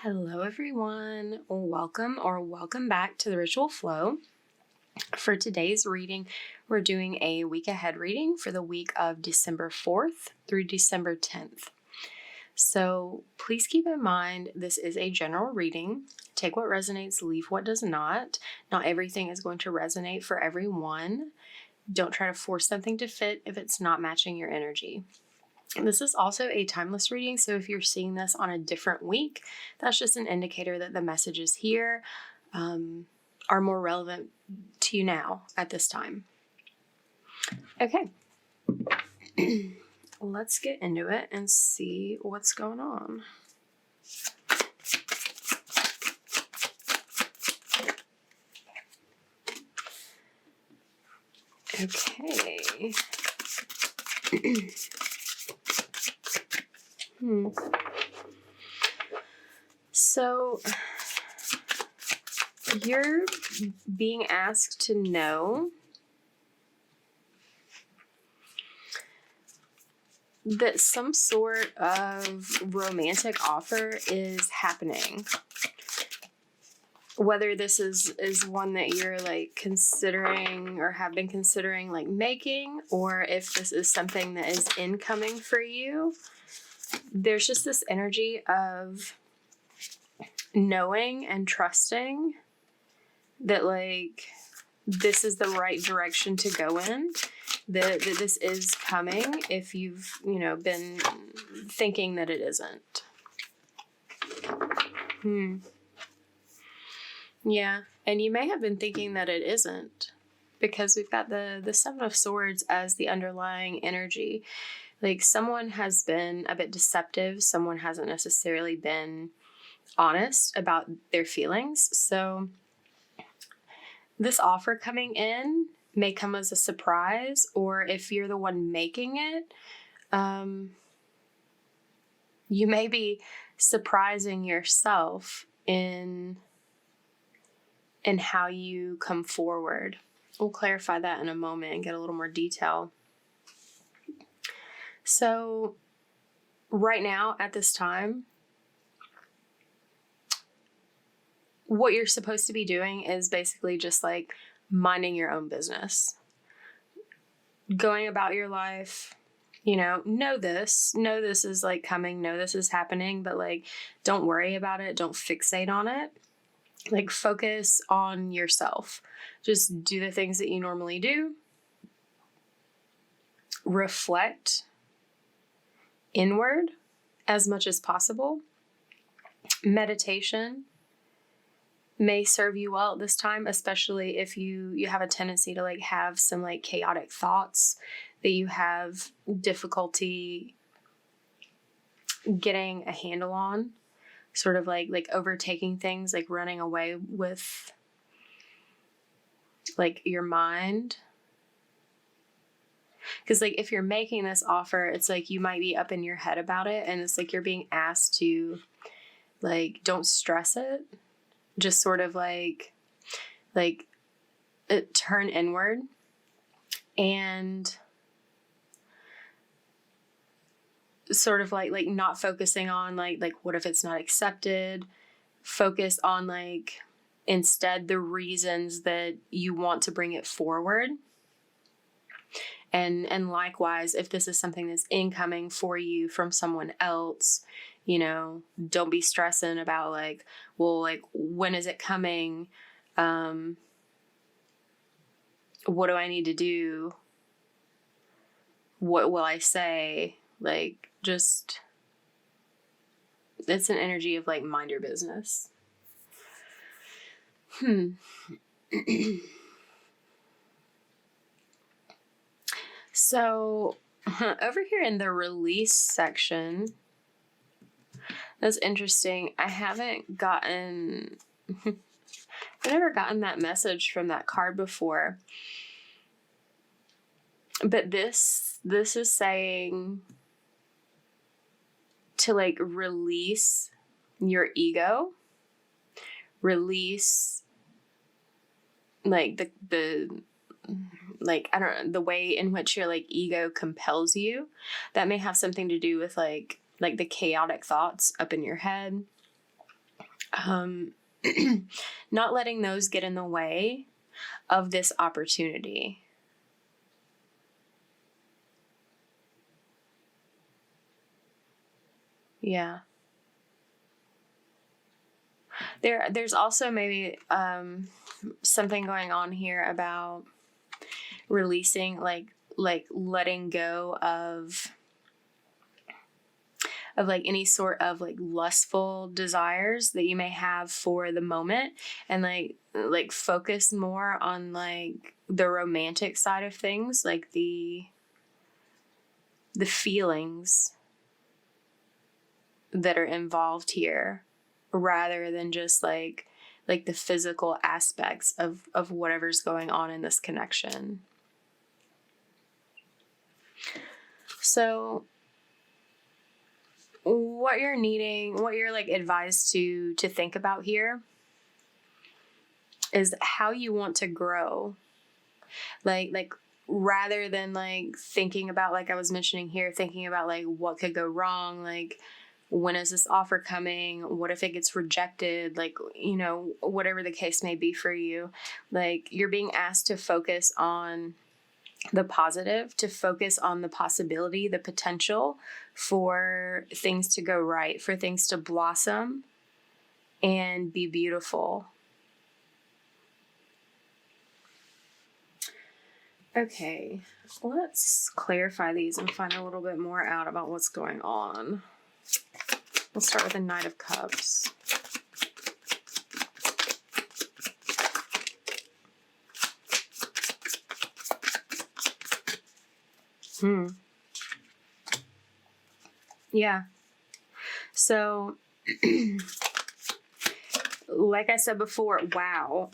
Hello everyone, welcome back to the Ritual Flow. For today's reading, we're doing a week ahead reading for the week of December 4th through December 10th. So please keep in mind this is a general reading. Take what resonates, leave what does not. Not everything is going to resonate for everyone. Don't try to force something to fit if it's not matching your energy. This is also a timeless reading, so if you're seeing this on a different week, that's just an indicator that the messages here are more relevant to you now at this time. Okay, let's get into it and see what's going on. Okay. So you're being asked to know that some sort of romantic offer is happening. Whether this is one that you're like considering or have been considering like making, or if this is something that is incoming for you, there's just this energy of knowing and trusting that like this is the right direction to go in, that this is coming if you've, been thinking that it isn't. Yeah, and you may have been thinking that it isn't, because we've got the Seven of Swords as the underlying energy. Like someone has been a bit deceptive, someone hasn't necessarily been honest about their feelings. So this offer coming in may come as a surprise, or if you're the one making it, you may be surprising yourself in how you come forward. We'll clarify that in a moment and get a little more detail. So right now at this time, what you're supposed to be doing is basically just like minding your own business, going about your life, know this is like coming, know this is happening, but like, don't worry about it. Don't fixate on it. Like focus on yourself. Just do the things that you normally do. Reflect inward as much as possible. Meditation may serve you well at this time, especially if you have a tendency to like have some like chaotic thoughts that you have difficulty getting a handle on, sort of like overtaking things, like running away with like your mind. Because like if you're making this offer, it's like you might be up in your head about it, and it's like you're being asked to like don't stress it. Just sort of like turn inward and sort of like not focusing on like what if it's not accepted. Focus on like instead the reasons that you want to bring it forward. And likewise, if this is something that's incoming for you from someone else, don't be stressing about like, well, like, when is it coming? What do I need to do? What will I say? Like, just, it's an energy of like, mind your business. So over here in the release section, that's interesting. I've never gotten that message from that card before. But this is saying to like release your ego, release like the like, I don't know, the way in which your like ego compels you. That may have something to do with like the chaotic thoughts up in your head. Not letting those get in the way of this opportunity. Yeah. There's also maybe something going on here about releasing, like letting go of like any sort of like lustful desires that you may have for the moment, and like focus more on like the romantic side of things, like the feelings that are involved here, rather than just like the physical aspects of whatever's going on in this connection. So what you're like advised to think about here is how you want to grow. Like rather than like thinking about, like I was mentioning here, thinking about like what could go wrong, like when is this offer coming? What if it gets rejected? Like, you know, whatever the case may be for you, like you're being asked to focus on the positive, to focus on the possibility, the potential for things to go right, for things to blossom and be beautiful. Okay, let's clarify these and find a little bit more out about what's going on. We'll start with the Knight of Cups. Yeah. So, like I said before, wow.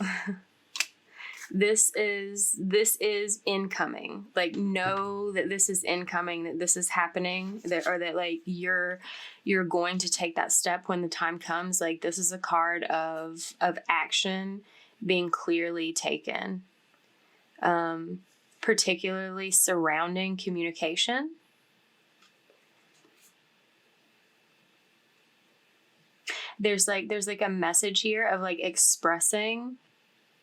This is incoming. Like, know that this is incoming, that this is happening, or that like you're going to take that step when the time comes. Like, this is a card of action being clearly taken, particularly surrounding communication. There's like a message here of like expressing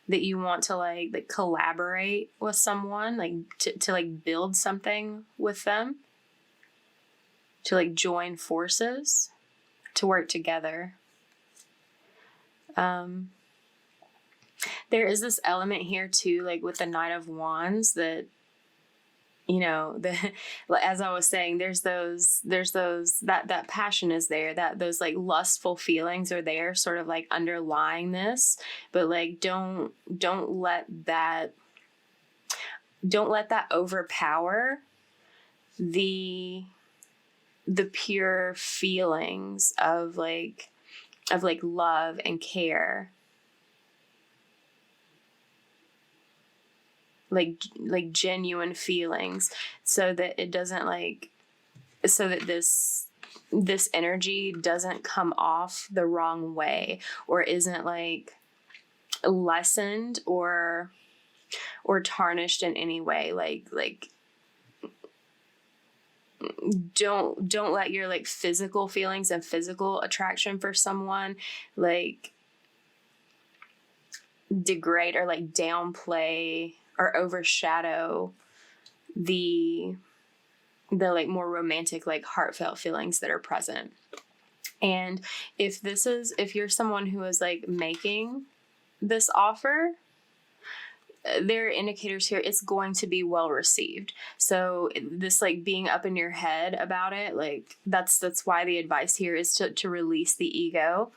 that you want to like collaborate with someone, like to like build something with them, to like join forces, to work together. There is this element here too, like with the Knight of Wands, that, you know, as I was saying, there's those that passion is there, that those like lustful feelings are there, sort of like underlying this, but like don't let that overpower the pure feelings of like love and care. Like genuine feelings, so that it doesn't so that this energy doesn't come off the wrong way, or isn't like lessened or tarnished in any way. Like don't let your like physical feelings and physical attraction for someone like degrade or like downplay or overshadow the like more romantic, like heartfelt feelings that are present. And if you're someone who is like making this offer, there are indicators here it's going to be well received. So this like being up in your head about it, like that's why the advice here is to release the ego.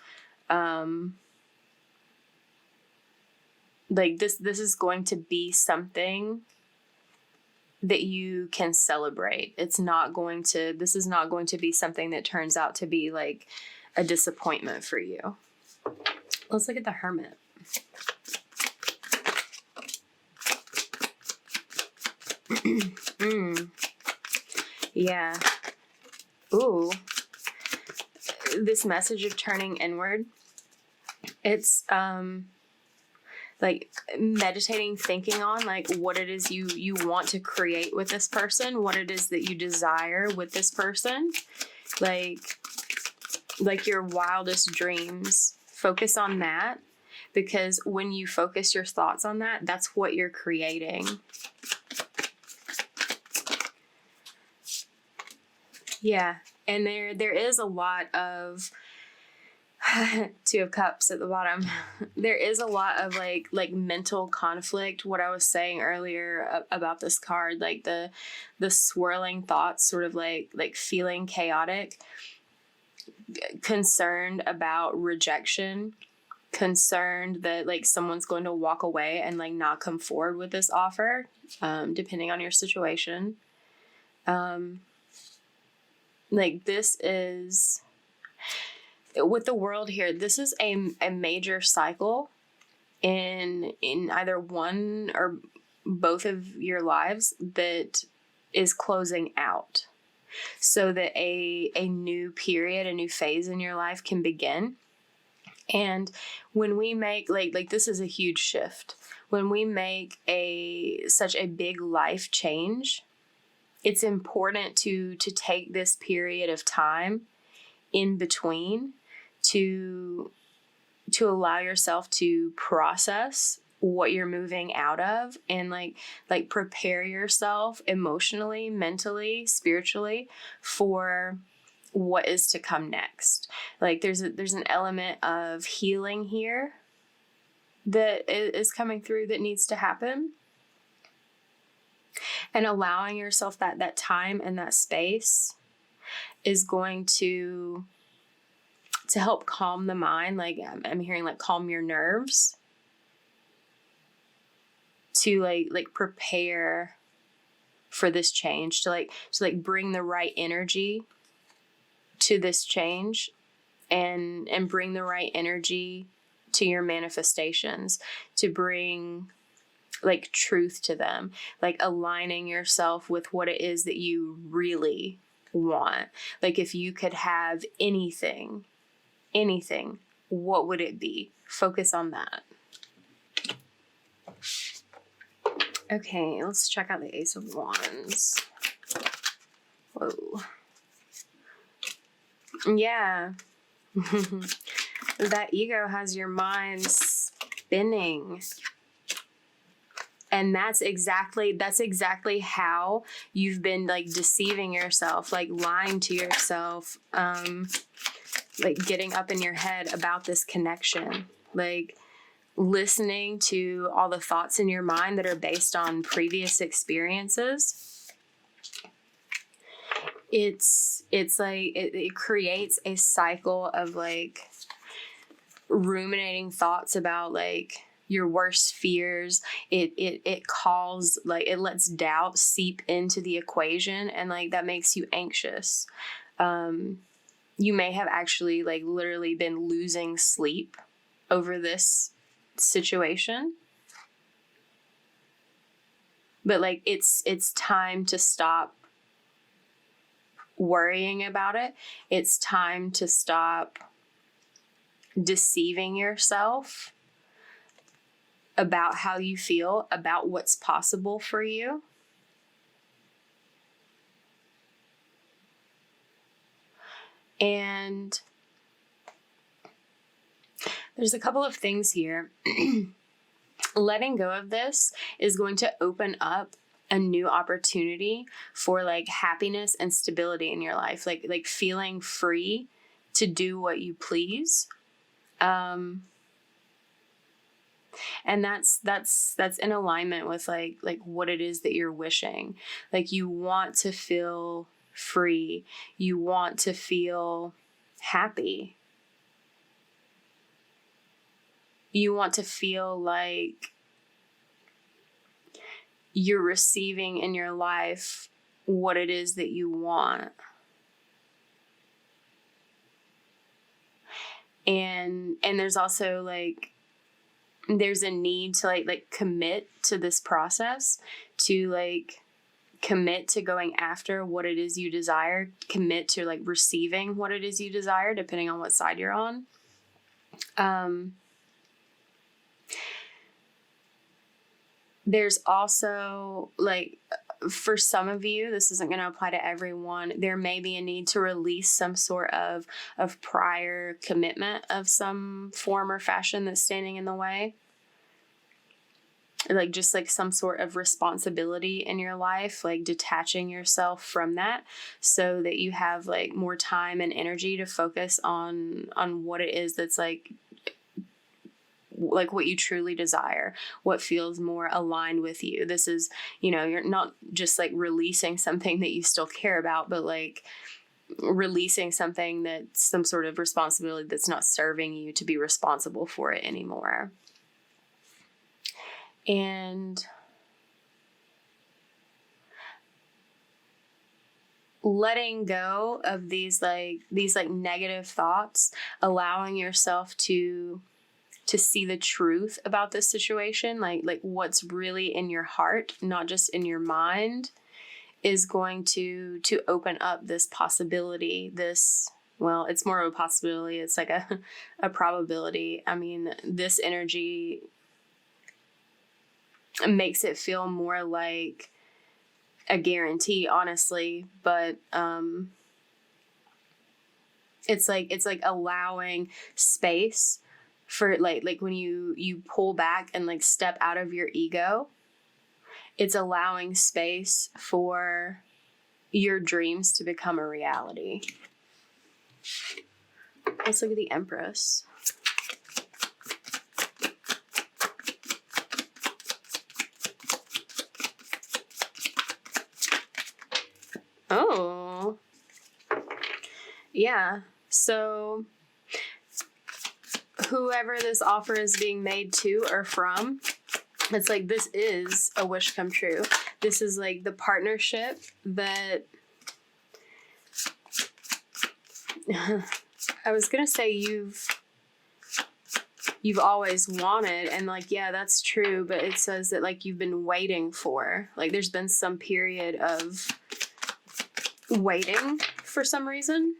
Like this is going to be something that you can celebrate. This is not going to be something that turns out to be like a disappointment for you. Let's look at the Hermit. Yeah. Ooh. This message of turning inward. It's like meditating, thinking on like what it is you want to create with this person, what it is that you desire with this person, like your wildest dreams Focus on that, because when you focus your thoughts on that, that's what you're creating. Yeah, and there is a lot of Two of Cups at the bottom. There is a lot of like mental conflict. What I was saying earlier about this card, like the swirling thoughts, sort of like feeling chaotic, concerned about rejection, concerned that like someone's going to walk away and like not come forward with this offer, depending on your situation. Like this is, with the World here, this is a major cycle in either one or both of your lives that is closing out, so that a new period, a new phase in your life can begin. And when we make like this is a huge shift. When we make such a big life change, it's important to take this period of time in between to allow yourself to process what you're moving out of, and like prepare yourself emotionally, mentally, spiritually for what is to come next. Like there's an element of healing here that is coming through that needs to happen, and allowing yourself that time and that space is going to help calm the mind. Like I'm hearing like calm your nerves, to like prepare for this change, to bring the right energy to this change, and bring the right energy to your manifestations, to bring like truth to them, like aligning yourself with what it is that you really want. Like if you could have anything, what would it be? Focus on that. Okay, let's check out the Ace of Wands. Whoa. Yeah. That ego has your mind spinning. And that's exactly how you've been like deceiving yourself, like lying to yourself, like getting up in your head about this connection, like listening to all the thoughts in your mind that are based on previous experiences. It's like it creates a cycle of like ruminating thoughts about like your worst fears. It calls, like it lets doubt seep into the equation, and like that makes you anxious. You may have actually like literally been losing sleep over this situation, but like it's time to stop worrying about it. It's time to stop deceiving yourself about how you feel, about what's possible for you. And there's a couple of things here. Letting go of this is going to open up a new opportunity for like happiness and stability in your life, like feeling free to do what you please. And that's in alignment with like what it is that you're wishing. Like you want to feel free. You want to feel happy. You want to feel like you're receiving in your life what it is that you want. And there's also like, there's a need to like commit to this process, to like commit to going after what it is you desire, commit to like receiving what it is you desire, depending on what side you're on. There's also like for some of you, this isn't going to apply to everyone. There may be a need to release some sort of prior commitment of some form or fashion that's standing in the way. Like just like some sort of responsibility in your life, like detaching yourself from that so that you have like more time and energy to focus on what it is that's like what you truly desire, what feels more aligned with you. This is, you're not just like releasing something that you still care about, but like releasing something that's some sort of responsibility that's not serving you to be responsible for it anymore. And letting go of these negative thoughts, allowing yourself to see the truth about this situation, like what's really in your heart, not just in your mind, is going to open up this possibility, it's more of a possibility. It's like a probability. I mean, this energy makes it feel more like a guarantee, honestly, but it's like allowing space for like when you pull back and like step out of your ego, it's allowing space for your dreams to become a reality. Let's look at the Empress. Oh, yeah. So whoever this offer is being made to or from, it's like this is a wish come true. This is like the partnership that I was gonna say you've always wanted, and like, yeah, that's true, but it says that like you've been waiting for, like there's been some period of waiting for some reason.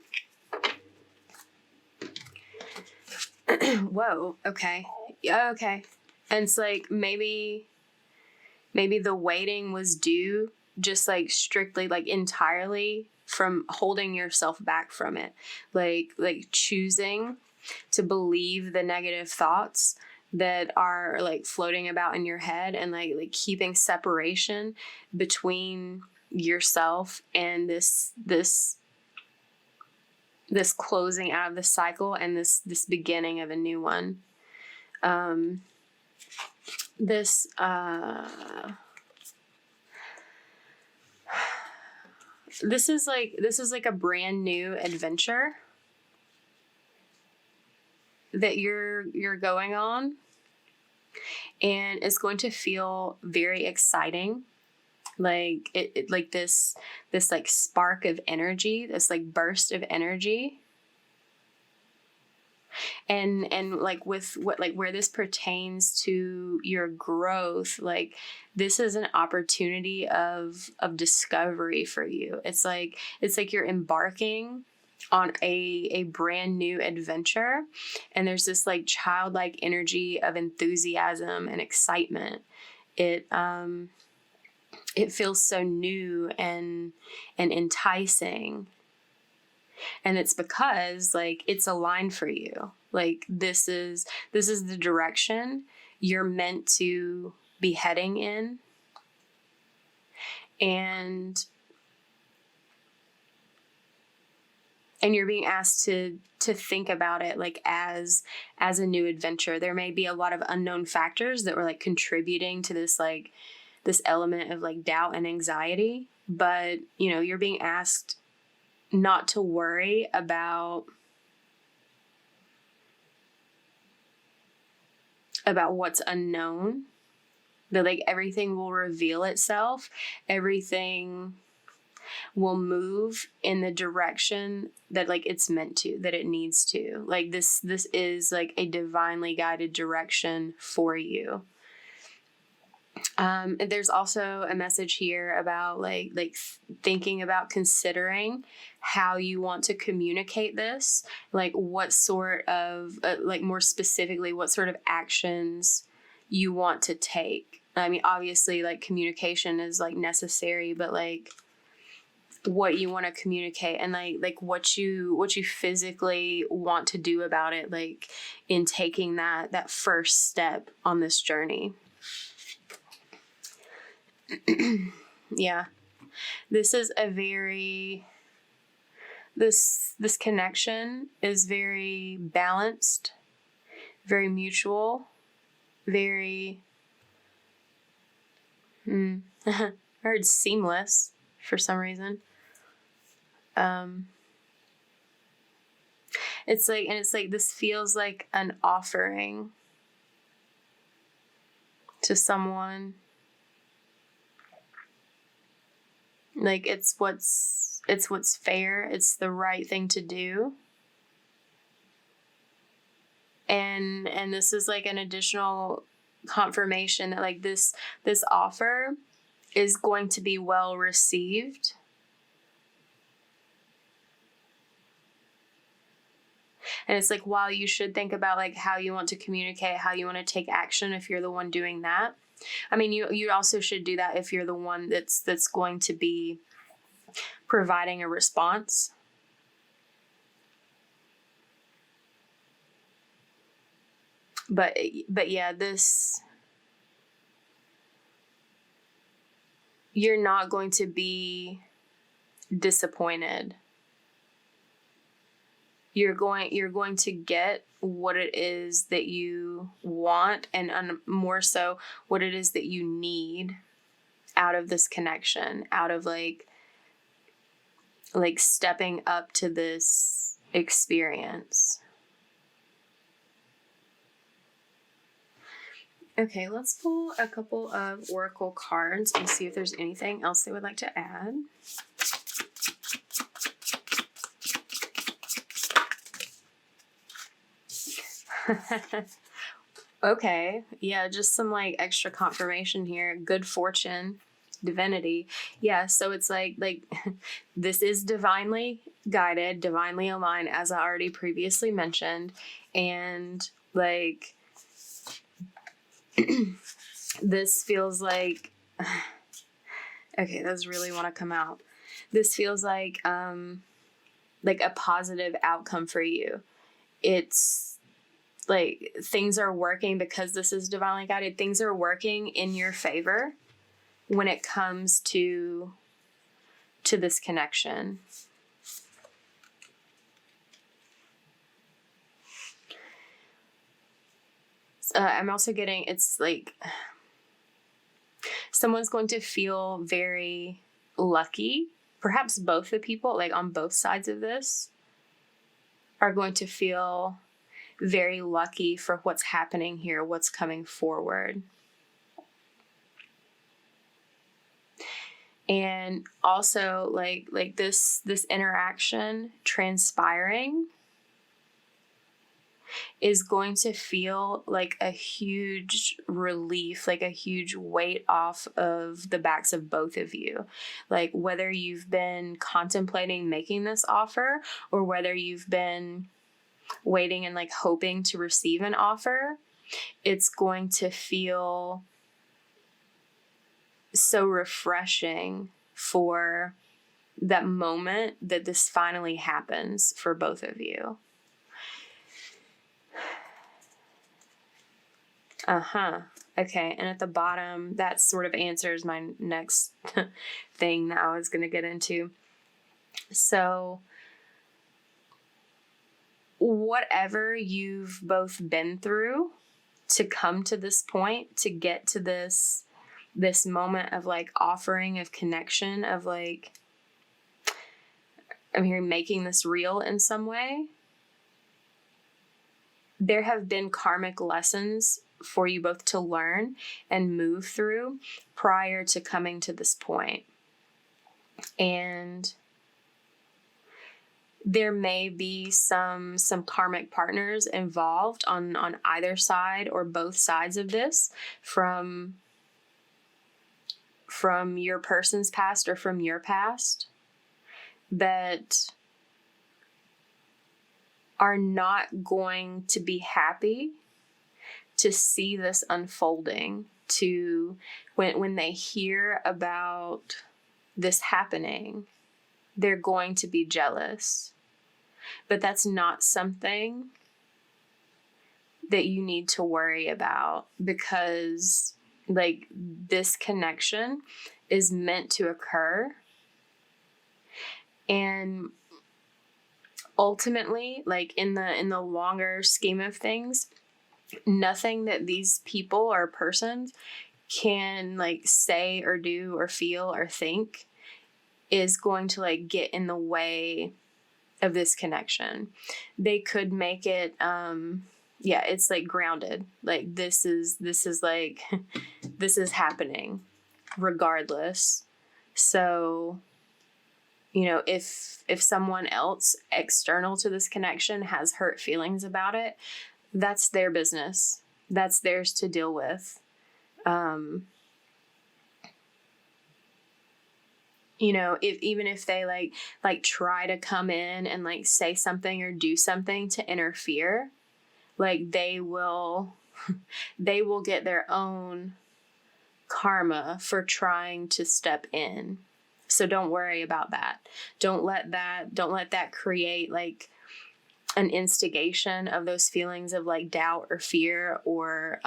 Whoa, okay. Yeah, okay. And it's like maybe the waiting was due just like strictly, like entirely from holding yourself back from it. Like choosing to believe the negative thoughts that are like floating about in your head, and like keeping separation between yourself and this closing out of the cycle and this beginning of a new one. This is like a brand new adventure that you're going on, and it's going to feel very exciting. Like it like this like spark of energy, this like burst of energy. And like with what, like where this pertains to your growth, like this is an opportunity of discovery for you. It's like you're embarking on a brand new adventure, and there's this like childlike energy of enthusiasm and excitement. It feels so new and enticing. And it's because like it's aligned for you. Like this is the direction you're meant to be heading in. And you're being asked to think about it like as a new adventure. There may be a lot of unknown factors that were like contributing to this like this element of like doubt and anxiety, but you're being asked not to worry about what's unknown. That like everything will reveal itself. Everything will move in the direction that like it's meant to, that it needs to. Like this is like a divinely guided direction for you. There's also a message here about like thinking about considering how you want to communicate this, like what sort of like more specifically what sort of actions you want to take. I mean, obviously, like, communication is, like, necessary, but, like, what you want to communicate and like what you physically want to do about it, like, in taking that first step on this journey. Yeah. This is a very, this connection is very balanced, very mutual, very, I heard seamless for some reason. It's like this feels like an offering to someone. Like, it's what's fair. It's the right thing to do. And this is like an additional confirmation that, like, this offer is going to be well received. And it's like, while you should think about, like, how you want to communicate, how you want to take action if you're the one doing that. I mean, you also should do that if you're the one that's going to be providing a response. But yeah, this, you're not going to be disappointed. You're going to get what it is that you want, and more so what it is that you need out of this connection, out of like stepping up to this experience. Okay, let's pull a couple of oracle cards and see if there's anything else they would like to add. Okay, yeah, just some like extra confirmation here. Good fortune, divinity. Yeah, so it's like this is divinely guided, divinely aligned, as I already previously mentioned. And like, this feels like, okay, those really want to come out. This feels like a positive outcome for you. It's like things are working because this is divinely guided. Things are working in your favor when it comes to this connection. I'm also getting, it's like someone's going to feel very lucky. Perhaps both the people, like on both sides of this, are going to feel very lucky for what's happening here, what's coming forward. And also like this interaction transpiring is going to feel like a huge relief, like a huge weight off of the backs of both of you. Like, whether you've been contemplating making this offer or whether you've been waiting and like hoping to receive an offer, it's going to feel so refreshing for that moment that this finally happens for both of you. Okay, and at the bottom, that sort of answers my next thing that I was going to get into. So, whatever you've both been through to come to this point, to get to this moment of like offering, of connection, of like, I'm hearing making this real in some way. There have been karmic lessons for you both to learn and move through prior to coming to this point. And there may be some karmic partners involved on either side or both sides of this, from your person's past or from your past, that are not going to be happy to see this unfolding, to when they hear about this happening, they're going to be jealous. But that's not something that you need to worry about, because like this connection is meant to occur. And ultimately, like in the longer scheme of things, nothing that these people or persons can like say or do or feel or think is going to like get in the way of this connection. They could make it it's like grounded. Like this is like this is happening regardless. So, you know, if someone else external to this connection has hurt feelings about it, that's their business. That's theirs to deal with. You know, even if they like try to come in and like say something or do something to interfere, like they will get their own karma for trying to step in. So don't worry about that. Don't let that create like an instigation of those feelings of like doubt or fear, or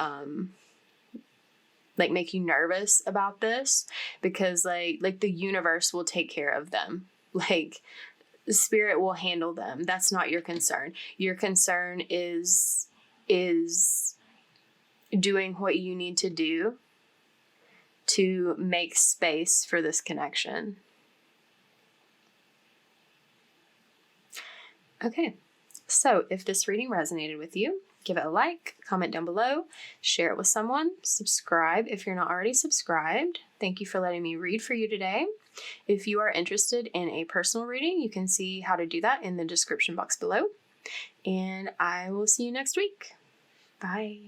like make you nervous about this, because like the universe will take care of them. Like the spirit will handle them. That's not your concern. Your concern is doing what you need to do to make space for this connection. Okay, so if this reading resonated with you, give it a like, comment down below, share it with someone, subscribe if you're not already subscribed. Thank you for letting me read for you today. If you are interested in a personal reading, you can see how to do that in the description box below. And I will see you next week. Bye.